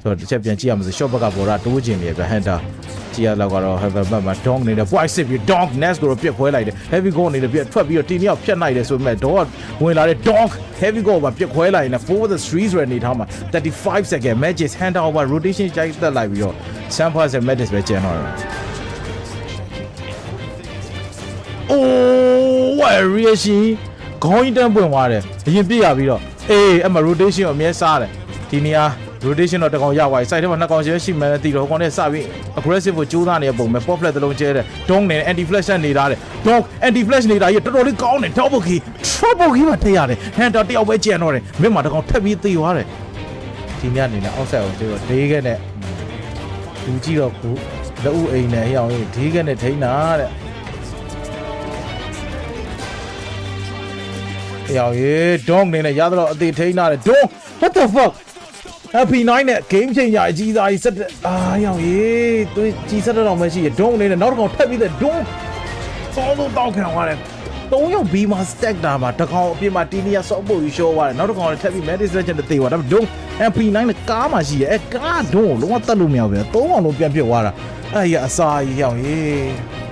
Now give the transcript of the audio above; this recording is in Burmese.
ဆိုတော့တစ်ချက်ပြန်ကြည့်ရမှာဆို short ဘက်ကဘော်ဒါတိုးကျင်နေပြဟန်တာကြည့်ရတော့ကတော့ have a map မှာ dog နေတဲ့ boy စစ်ပြီး dog nest ကိုပြက်ခွဲလိုက်တယ် heavy go နေတဲ့ပြက်ထွက်ပြီးတော့တီနီယောက်ဖြတ်နိုင်တယ်ဆိုပေမဲ့ dog ဝင်လာတဲ့ dog heavy go မှာပြက်ခွဲလိုက်ရင် for the streets ရနေထားမှာ35 second matches hand over rotation ကြိုက်တက်လိုက်ပြီးတော့ samples and matches ပဲကျန်တော့တယ် oh what a reaction ခေါင်းကြီးတန်းပွင့်သွားတယ်အရင်ပြစ်ရပြီးတော့အေးအမ rotation ကိုအမြဲစားတယ်ဒီနေရာ rotation တော့တကောင်ရသွားပြီ side ထဲမှာနှစ်ကောင်ရှိမှန်းသိတော့ဟိုကောင်နဲ့စပြီး aggressive ကိုကြိုးစားနေတဲ့ပုံပဲ pop flat တစ်လုံးကျဲတယ် dong နဲ့ anti flash နဲ့နေတာတဲ့ dong anti flash နေတာကြီးတော်တော်လေးကောင်းတယ် double key trouble key မှာထည့်ရတယ် hunter တယောက်ပဲကျန်တော့တယ်မင်းမှာတကောင်ထပ်ပြီးသေသွားတယ်ဒီညနေနဲ့ outside ကိုကျတော့ဒေးခဲနဲ့လူကြည့်တော့ခုလက်ဦးအိမ်နဲ့ဟိအောင်ကြီးဒေးခဲနဲ့ထိန်းတာတဲ့ဟိအောင်ကြီး dong နဲ့ရတော့အသေးထိန်းတာတဲ့ dong what the fuck Happy 9နဲ့ game changer အကြီးစားကြီးဆက်ရောင်ရေးသူကြီးဆက်တော့မှရှိရဒုံးနေတဲ့နောက်တစ်ကောင်ထပ်ပြီးတဲ့ဒုံးစောင်းတောက်ခံသွားတယ်3ယောက် B မှာ stack တာမှာတစ်ကောင်အပြင်မှာတီနီယာစောက်ဖို့ယူရှော့သွားတယ်နောက်တစ်ကောင်လည်းထပ်ပြီး Medis Legend တေးသွားဒါပေမဲ့ဒုံး Happy 9နဲ့ကားမှာရှိရကားဒုံးကိုလုံးဝတတ်လို့မရဘူး3ကောင်လုံးပြန်ပြစ်သွားတာအဲ့ရအစာကြီးရောင်ရေး